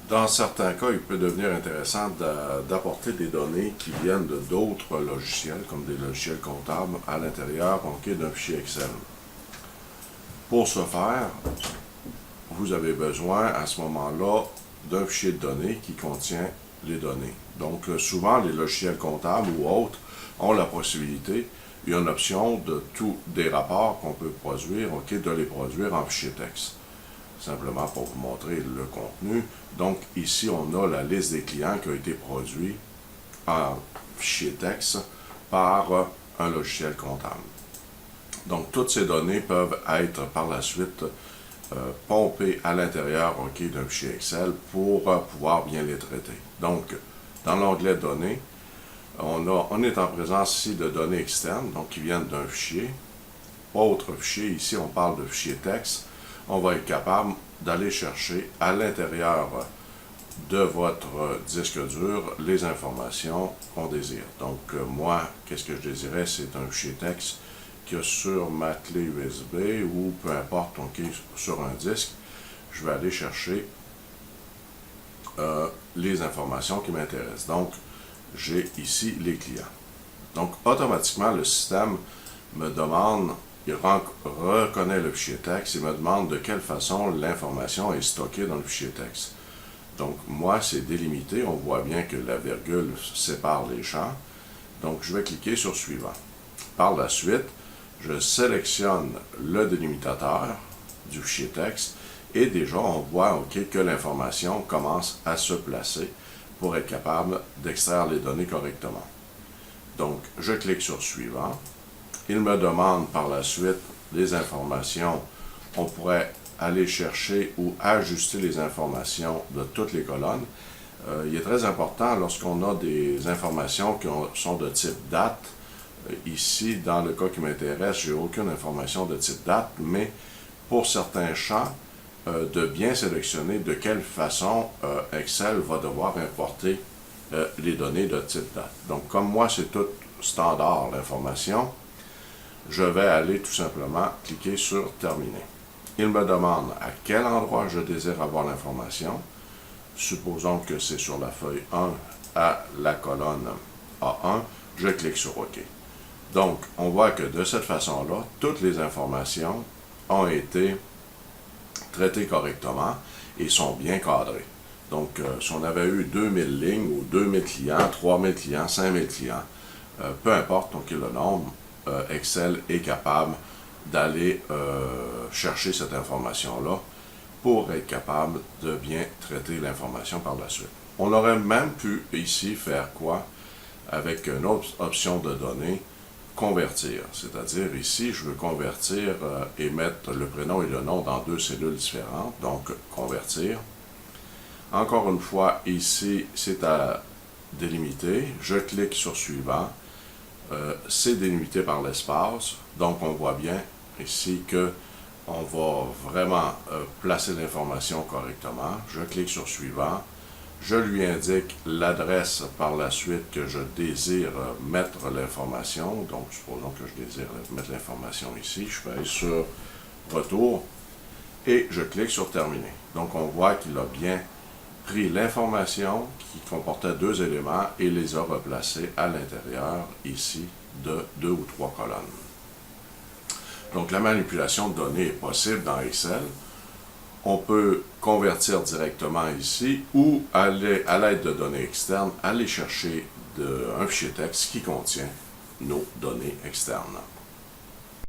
Dans certains cas, il peut devenir intéressant d'apporter des données qui viennent de d'autres logiciels, comme des logiciels comptables, à l'intérieur d'un fichier Excel. Pour ce faire, vous avez besoin à ce moment-là d'un fichier de données qui contient les données. Donc souvent, les logiciels comptables ou autres ont la possibilité, il y a une option de tous des rapports qu'on peut produire, de les produire en fichier texte. Simplement pour vous montrer le contenu. Donc ici, on a la liste des clients qui a été produit en fichier texte par un logiciel comptable. Donc toutes ces données peuvent être par la suite pompées à l'intérieur d'un fichier Excel pour pouvoir bien les traiter. Donc dans l'onglet données, on est en présence ici de données externes, donc qui viennent d'un fichier. Autre fichier, ici on parle de fichier texte. On va être capable d'aller chercher à l'intérieur de votre disque dur les informations qu'on désire. Donc moi, qu'est-ce que je désirais? C'est un fichier texte qui est sur ma clé USB ou peu importe, sur un disque. Je vais aller chercher les informations qui m'intéressent. Donc, j'ai ici les clients. Donc, automatiquement, le système me demande, il reconnaît le fichier texte et me demande de quelle façon l'information est stockée dans le fichier texte. Donc, moi, c'est délimité. On voit bien que la virgule sépare les champs. Donc, je vais cliquer sur Suivant. Par la suite, je sélectionne le délimitateur du fichier texte et déjà, on voit que l'information commence à se placer pour être capable d'extraire les données correctement. Donc, je clique sur Suivant. Il me demande par la suite les informations. On pourrait aller chercher ou ajuster les informations de toutes les colonnes. Il est très important lorsqu'on a des informations qui sont de type date. Ici, dans le cas qui m'intéresse, je n'ai aucune information de type date, mais pour certains champs, de bien sélectionner de quelle façon Excel va devoir importer les données de type date. Donc, comme moi, c'est tout standard l'information, je vais aller tout simplement cliquer sur Terminer. Il me demande à quel endroit je désire avoir l'information. Supposons que c'est sur la feuille 1 à la colonne A1, je clique sur OK. Donc, on voit que de cette façon-là, toutes les informations ont été traitées correctement et sont bien cadrées. Donc, si on avait eu 2000 lignes ou 2000 clients, 3000 clients, 5000 clients, peu importe le nombre, Excel est capable d'aller chercher cette information-là pour être capable de bien traiter l'information par la suite. On aurait même pu ici faire quoi? Avec une autre option de données, convertir. C'est-à-dire ici, je veux convertir et mettre le prénom et le nom dans deux cellules différentes, donc convertir. Encore une fois, ici, c'est à délimiter. Je clique sur Suivant. C'est délimité par l'espace, donc on voit bien ici que on va vraiment placer l'information correctement. Je clique sur Suivant, je lui indique l'adresse par la suite que je désire mettre l'information, donc supposons que je désire mettre l'information ici, je fais sur Retour et je clique sur Terminer. Donc on voit qu'il a bien pris l'information qui comportait deux éléments et les a replacés à l'intérieur ici de 2 ou 3 colonnes. Donc la manipulation de données est possible dans Excel. On peut convertir directement ici ou aller à l'aide de données externes, aller chercher un fichier texte qui contient nos données externes.